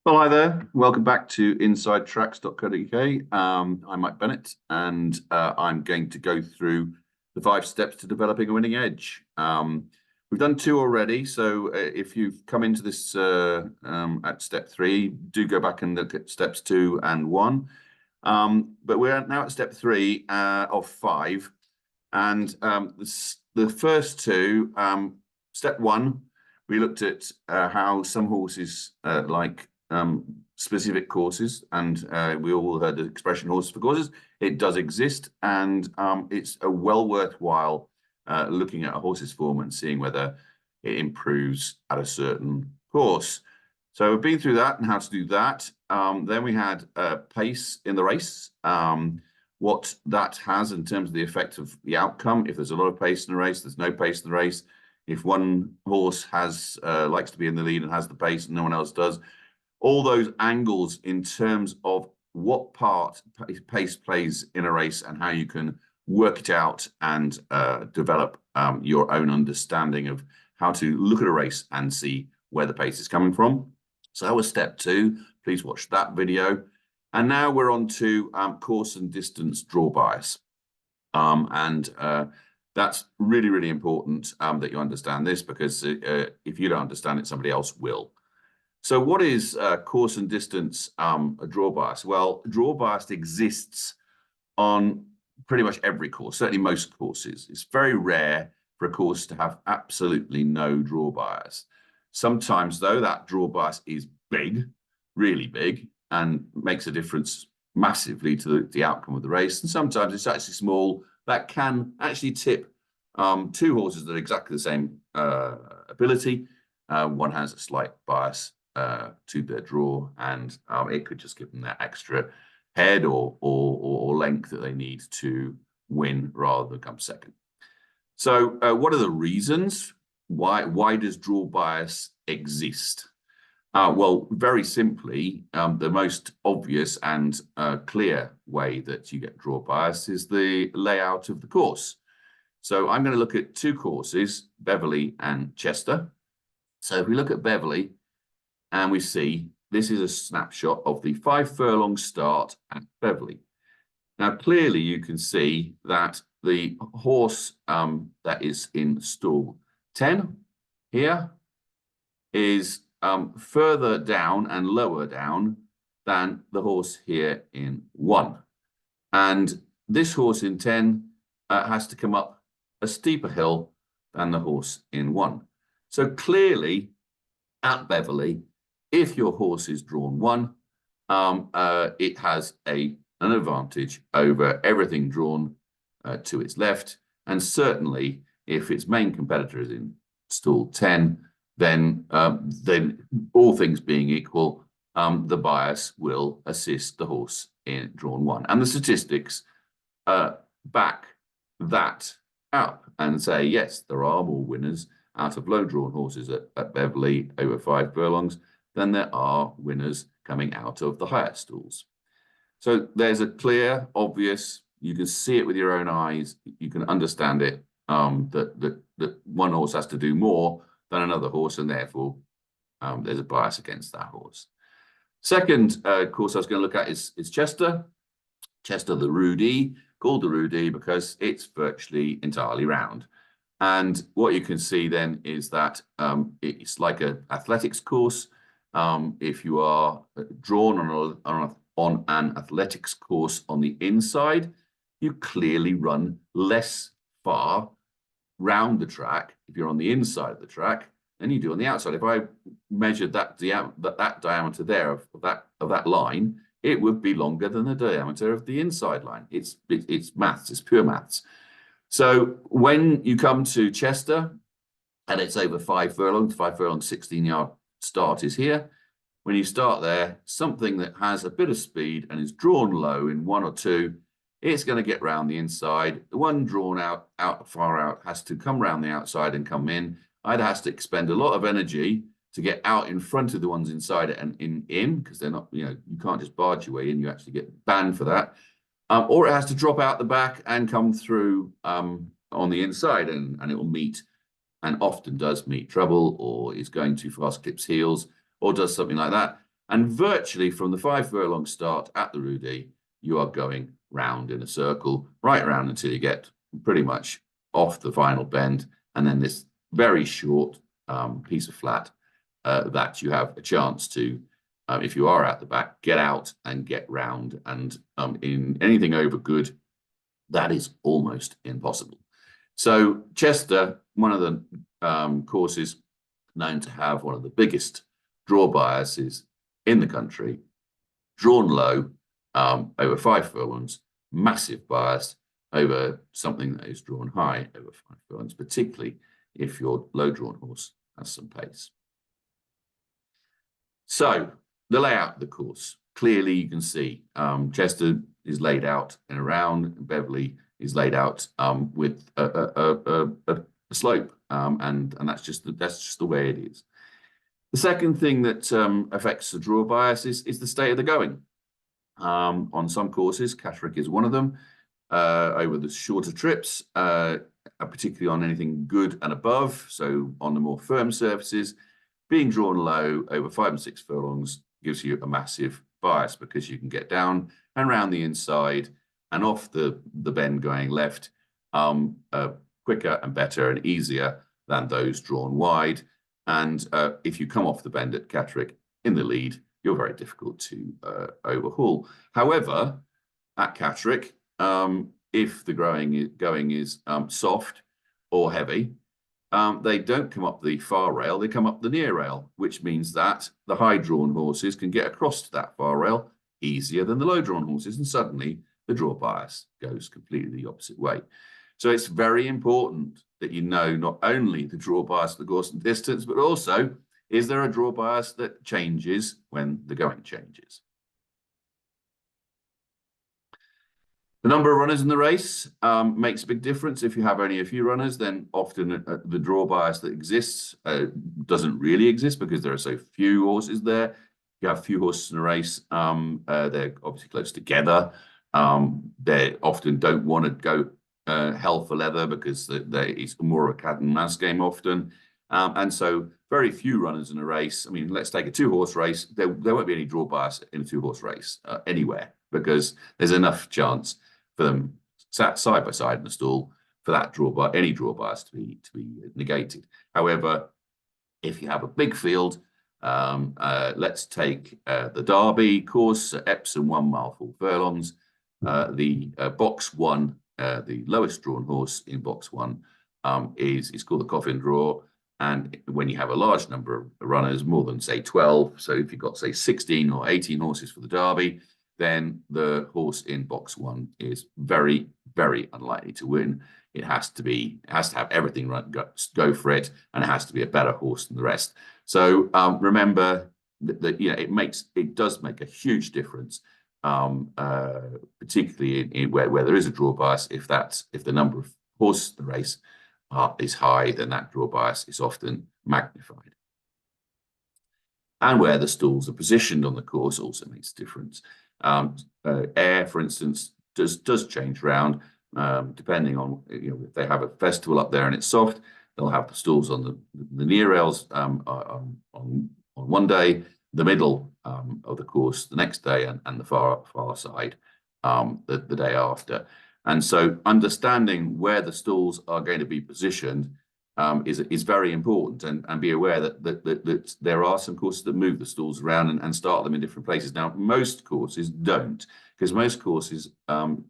Well, hi there. Welcome back to InsideTracks.co.uk. I'm Mike Bennett, and I'm going to go through the 5 steps to developing a winning edge. We've done 2 already, so if you've come into this at step 3, do go back and look at steps 2 and 1. But we're now at step 3 of 5, and the first 2, step 1, we looked at how some horses like specific courses, and we all heard the expression horses for courses. It does exist, and it's a well worthwhile looking at a horse's form and seeing whether it improves at a certain course. So we've been through that and how to do that. Then we had pace in the race, what that has in terms of the effect of the outcome. If there's a lot of pace in the race, there's no pace in the race. If one horse has likes to be in the lead and has the pace and no one else does, all those angles in terms of what part pace plays in a race and how you can work it out and develop your own understanding of how to look at a race and see where the pace is coming from. So that was step 2. Please watch that video. And now we're on to course and distance draw bias. That's really, really important that you understand this, because if you don't understand it, somebody else will. So what is course and distance a draw bias? Well, draw bias exists on pretty much every course, certainly most courses. It's very rare for a course to have absolutely no draw bias. Sometimes, though, that draw bias is big, really big, and makes a difference massively to the outcome of the race. And sometimes it's actually small, that can actually tip 2 horses that are exactly the same ability. One has a slight bias to their draw, and it could just give them that extra head or length that they need to win rather than come second. So what are the reasons? Why does draw bias exist? Well, very simply, the most obvious and clear way that you get draw bias is the layout of the course. So I'm going to look at 2 courses, Beverley and Chester. So if we look at Beverley, and we see this is a snapshot of the 5 furlong start at Beverley. Now, clearly you can see that the horse that is in stall 10 here is further down and lower down than the horse here in 1. And this horse in 10 has to come up a steeper hill than the horse in 1. So clearly at Beverley, if your horse is drawn 1, it has an advantage over everything drawn to its left. And certainly, if its main competitor is in stall 10, then all things being equal, the bias will assist the horse in drawn 1. And the statistics back that up and say, yes, there are more winners out of low-drawn horses at Beverley over 5 furlongs than there are winners coming out of the higher stalls. So there's a clear, obvious, you can see it with your own eyes, you can understand it, that one horse has to do more than another horse, and therefore there's a bias against that horse. Second course I was going to look at is Chester. Chester the Rudy, called the Rudy because it's virtually entirely round. And what you can see then is that it's like an athletics course. If you are drawn on an athletics course on the inside, you clearly run less far round the track if you're on the inside of the track than you do on the outside. If I measured that diameter there of that line, it would be longer than the diameter of the inside line. It's maths, it's pure maths. So when you come to Chester, and it's over 5 furlongs, 16-yard start is here. When you start there, something that has a bit of speed and is drawn low in 1 or 2, it's going to get round the inside. The one drawn far out has to come round the outside and come in. Either has to expend a lot of energy to get out in front of the ones inside it and in, because they're not, you can't just barge your way in, you actually get banned for that. Or it has to drop out the back and come through on the inside, and it will meet, and often does meet, trouble, or is going too fast, clips heels, or does something like that. And virtually from the 5 furlong start at the Rudy, you are going round in a circle, right round until you get pretty much off the final bend, and then this very short piece of flat that you have a chance to, if you are at the back, get out and get round. And in anything over good, that is almost impossible. So Chester, one of the courses known to have one of the biggest draw biases in the country, drawn low over 5 furlongs, massive bias over something that is drawn high over 5 furlongs, particularly if your low drawn horse has some pace. So the layout of the course, clearly you can see Chester is laid out in a round, and Beverley is laid out with a slope, and that's just the way it is. The second thing that affects the draw bias is the state of the going. On some courses, Catterick is one of them. Over the shorter trips, particularly on anything good and above, so on the more firm surfaces, being drawn low over 5 and 6 furlongs gives you a massive bias because you can get down and round the inside and off the bend going left quicker and better and easier than those drawn wide. And if you come off the bend at Catterick in the lead, you're very difficult to overhaul. However, at Catterick, if the going is soft or heavy, they don't come up the far rail, they come up the near rail, which means that the high drawn horses can get across to that far rail easier than the low drawn horses, and suddenly the draw bias goes completely the opposite way. So it's very important that you know not only the draw bias of the course and distance, but also, is there a draw bias that changes when the going changes? The number of runners in the race makes a big difference. If you have only a few runners, then often the draw bias that exists doesn't really exist because there are so few horses there. You have few horses in a race, they're obviously close together. They often don't want to go hell for leather because it's more of a cat and mouse game often. And so very few runners in a race. I mean, let's take a 2-horse race. There won't be any draw bias in a 2-horse race anywhere because there's enough chance for them sat side by side in the stall for that any draw bias to be negated. However, if you have a big field, let's take the Derby course at Epsom 1 mile 4 furlongs. The box 1, the lowest drawn horse in box 1 is called the coffin draw. And when you have a large number of runners, more than say 12, so if you've got say 16 or 18 horses for the Derby, then the horse in box 1 is very, very unlikely to win. It has to have everything go for it, and it has to be a better horse than the rest. So remember that it does make a huge difference, particularly in where there is a draw bias. If the number of horses in the race is high, then that draw bias is often magnified. And where the stalls are positioned on the course also makes a difference. Air, for instance, does change round depending on if they have a festival up there and it's soft, they'll have the stalls on the near rails on one day, the middle of the course the next day, and the far side the day after. And so understanding where the stalls are going to be positioned is very important, and be aware that there are some courses that move the stalls around and start them in different places. Now, most courses don't, because most courses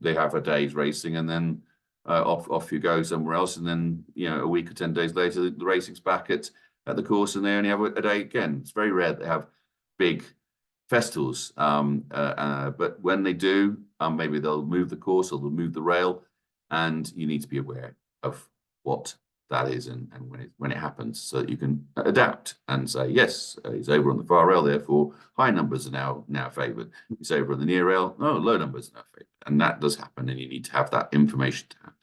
they have a day's racing and then off you go somewhere else, and then a week or 10 days later the racing's back at the course and they only have a day again. It's very rare that they have big festivals, but when they do, maybe they'll move the course or they'll move the rail, and you need to be aware of what that is and when it happens, so that you can adapt and say, yes, it's over on the far rail, therefore high numbers are now favoured. It's over on the near rail, no, low numbers are now favoured. And that does happen, and you need to have that information to hand.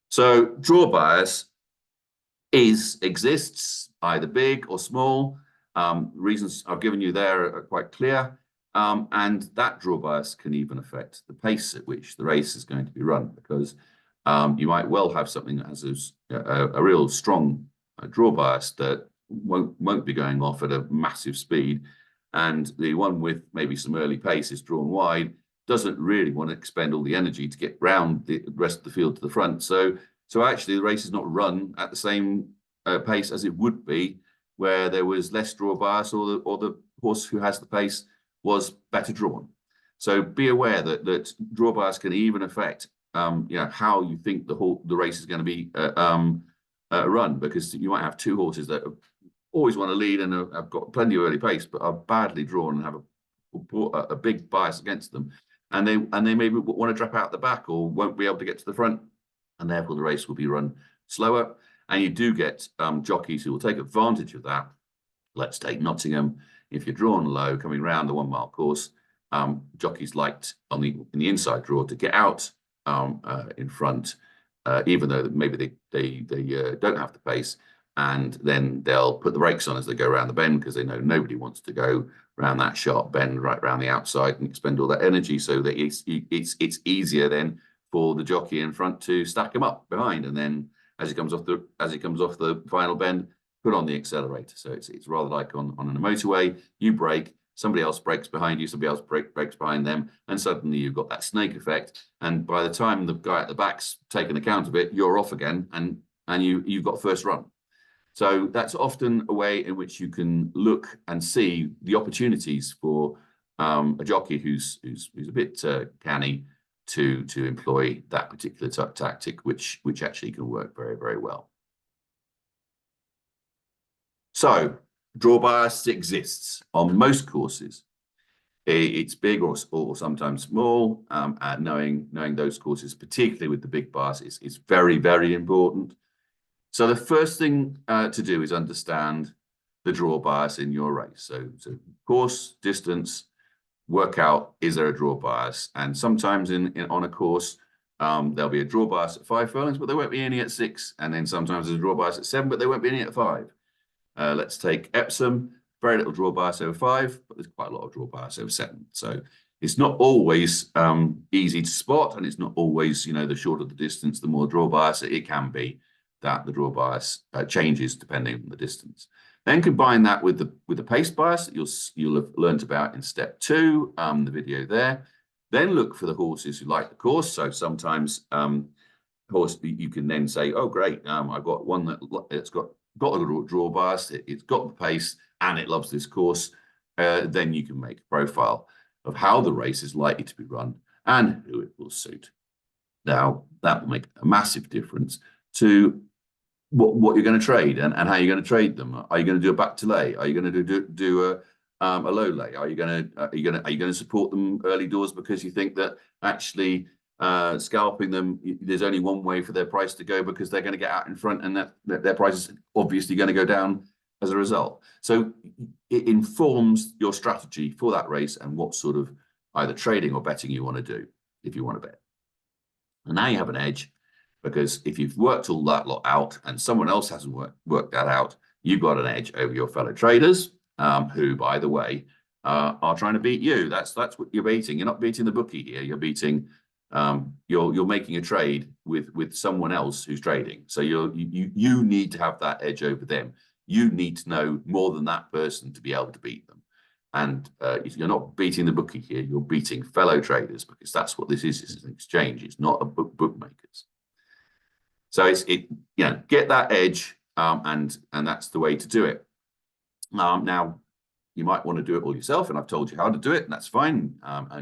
So draw bias exists, either big or small. Reasons I've given you there are quite clear. And that draw bias can even affect the pace at which the race is going to be run, because you might well have something that has a real strong draw bias that won't be going off at a massive speed, and the one with maybe some early pace is drawn wide, doesn't really want to expend all the energy to get round the rest of the field to the front. So actually the race is not run at the same pace as it would be where there was less draw bias, or the horse who has the pace was better drawn. So be aware that draw bias can even affect how you think the race is going to be run, because you might have two horses that always want to lead and have got plenty of early pace, but are badly drawn and have a big bias against them, and they maybe want to drop out the back or won't be able to get to the front, and therefore the race will be run slower. And you do get jockeys who will take advantage of that. Let's take Nottingham. If you're drawn low coming round the 1 mile course, jockeys liked in the inside draw to get out in front, even though maybe they don't have the pace, and then they'll put the brakes on as they go around the bend, because they know nobody wants to go around that sharp bend right around the outside and expend all that energy. So that it's easier then for the jockey in front to stack him up behind, and then as he comes off the final bend, put on the accelerator. So it's rather like on a motorway. You brake, somebody else brakes behind you, somebody else brakes behind them, and suddenly you've got that snake effect. And by the time the guy at the back's taken account of it, you're off again, and you've got first run. So that's often a way in which you can look and see the opportunities for a jockey who's a bit canny to employ that particular tactic, which actually can work very, very well. So draw bias exists on most courses. It's big or sometimes small. And knowing those courses, particularly with the big bias, is very, very important. So the first thing to do is understand the draw bias in your race. So course, distance, work out, is there a draw bias? And sometimes on a course, there'll be a draw bias at 5 furlongs, but there won't be any at 6. And then sometimes there's a draw bias at 7, but there won't be any at 5. Let's take Epsom, very little draw bias over 5, but there's quite a lot of draw bias over 7. So it's not always easy to spot, and it's not always, the shorter the distance, the more draw bias. It can be that the draw bias changes depending on the distance. Then combine that with the pace bias that you'll have learned about in step 2, the video there. Then look for the horses who like the course. So sometimes horse you can then say, oh great, I've got one that's got a draw bias, it's got the pace, and it loves this course. Then you can make a profile of how the race is likely to be run and who it will suit. Now that will make a massive difference to what you're going to trade and how you're going to trade them. Are you going to do a back to lay? Are you going to do a low lay? Are you going to support them early doors because you think that actually scalping them, there's only one way for their price to go because they're going to get out in front, and that their price is obviously going to go down as a result. So it informs your strategy for that race and what sort of either trading or betting you want to do if you want to bet. And now you have an edge, because if you've worked all that lot out and someone else hasn't worked that out, you've got an edge over your fellow traders, who, by the way, are trying to beat you. That's what you're beating. You're not beating the bookie here. You're beating. You're making a trade with someone else who's trading. So you need to have that edge over them. You need to know more than that person to be able to beat them. And you're not beating the bookie here. You're beating fellow traders, because that's what this is. It's an exchange. It's not a bookmakers. So get that edge, and that's the way to do it. Now, you might want to do it all yourself, and I've told you how to do it, and that's fine.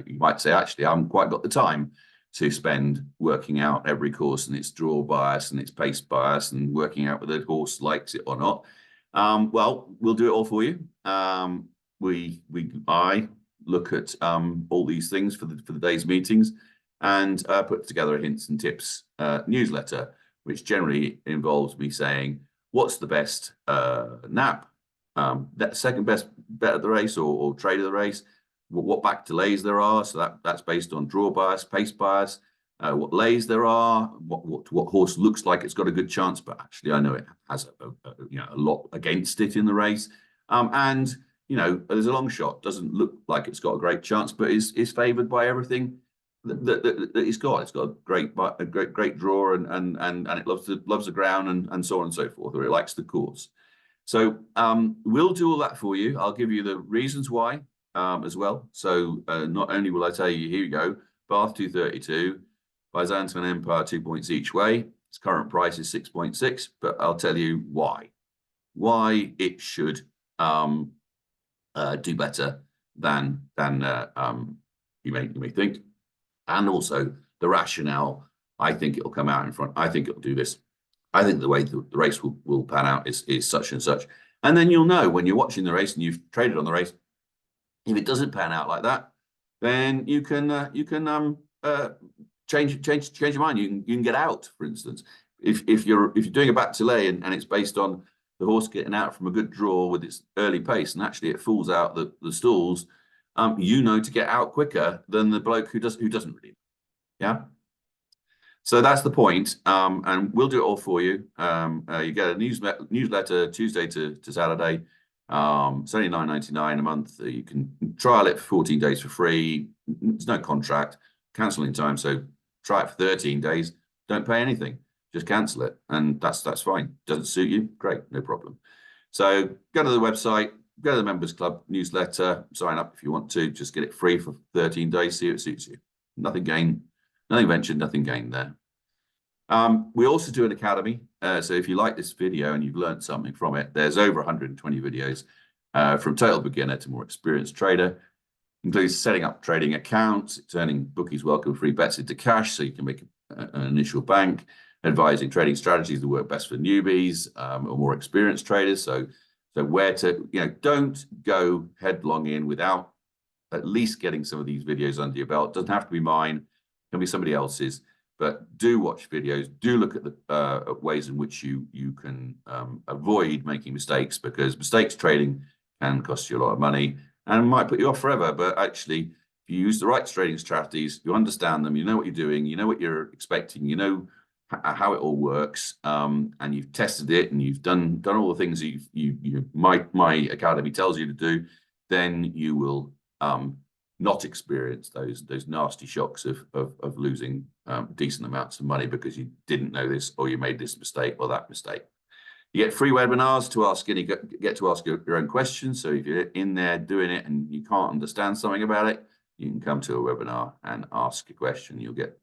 You might say, actually, I haven't quite got the time to spend working out every course and its draw bias and its pace bias and working out whether the horse likes it or not. Well, we'll do it all for you. I look at all these things for the day's meetings, and put together a hints and tips newsletter, which generally involves me saying what's the best nap, that second best bet of the race or trade of the race, what back delays there are. So that's based on draw bias, pace bias, what lays there are, what horse looks like it's got a good chance, but actually I know it has a lot against it in the race. And there's a long shot, doesn't look like it's got a great chance, but is favoured by everything that it's got. It's got a great draw, and it loves the ground, and so on and so forth, or it likes the course. So we'll do all that for you. I'll give you the reasons why as well. So not only will I tell you, here you go, Bath 232, Byzantine Empire 2 points each way. Its current price is 6.6, but I'll tell you why it should do better than you may think, and also the rationale. I think it'll come out in front. I think it'll do this. I think the way the race will pan out is such and such. And then you'll know when you're watching the race and you've traded on the race, if it doesn't pan out like that, then you can change your mind. You can get out, for instance. If you're doing a back to lay and it's based on the horse getting out from a good draw with its early pace, and actually it falls out the stalls, you know to get out quicker than the bloke who doesn't really. Yeah. So that's the point, and we'll do it all for you. You get a newsletter Tuesday to Saturday. It's only $9.99 a month. You can trial it for 14 days for free. There's no contract, cancelling time. So try it for 13 days. Don't pay anything. Just cancel it, and that's fine. Doesn't suit you? Great, no problem. So go to the website, go to the Members Club newsletter, sign up if you want to. Just get it free for 13 days. See if it suits you. Nothing gained, nothing ventured, nothing gained there. We also do an academy. So if you like this video and you've learned something from it, there's over 120 videos from total beginner to more experienced trader. Includes setting up trading accounts, turning bookies welcome free bets into cash so you can make an initial bank, advising trading strategies that work best for newbies or more experienced traders. So where to, don't go headlong in without at least getting some of these videos under your belt. It doesn't have to be mine, it can be somebody else's. But do watch videos, do look at the ways in which you can avoid making mistakes, because mistakes trading can cost you a lot of money and might put you off forever. But actually, if you use the right trading strategies, you understand them, you know what you're doing, you know what you're expecting, you know how it all works, and you've tested it and you've done all the things my academy tells you to do, then you will not experience those nasty shocks of losing decent amounts of money because you didn't know this, or you made this mistake or that mistake. You get free webinars to ask, and you get to ask your own questions. So if you're in there doing it and you can't understand something about it, you can come to a webinar and ask a question. You'll get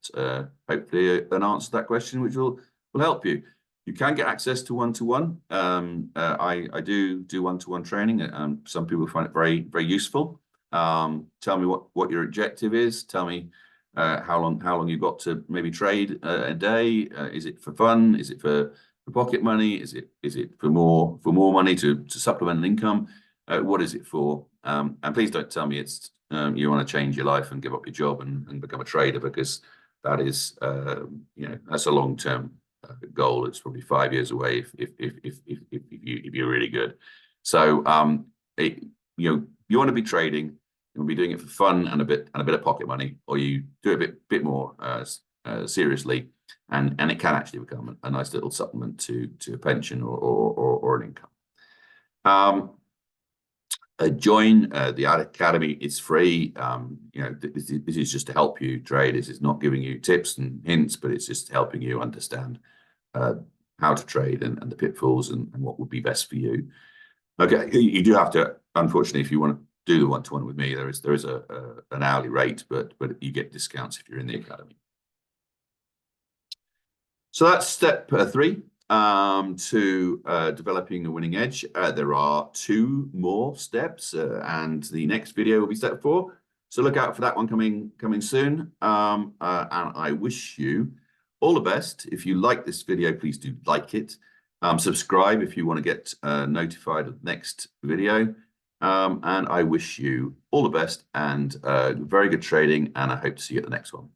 hopefully an answer to that question, which will help you. You can get access to one-to-one. I do one-to-one training, and some people find it very, very useful. Tell me what your objective is. Tell me how long you've got to maybe trade a day. Is it for fun? Is it for pocket money? Is it for more money to supplement an income? What is it for? And please don't tell me it's you want to change your life and give up your job and become a trader, because that is that's a long-term goal. It's probably 5 years away if you're really good. So you want to be trading, you want to be doing it for fun and a bit of pocket money, or you do it a bit more seriously, and it can actually become a nice little supplement to a pension or an income. Join the academy. It's free. This is just to help you trade. This is not giving you tips and hints, but it's just helping you understand how to trade and the pitfalls and what would be best for you. Okay, you do have to, unfortunately, if you want to do the one-to-one with me, there is an hourly rate, but you get discounts if you're in the academy. So that's step 3 to developing a winning edge. There are 2 more steps, and the next video will be step 4. So look out for that one coming soon. And I wish you all the best. If you like this video, please do like it. Subscribe if you want to get notified of the next video. And I wish you all the best and very good trading, and I hope to see you at the next one.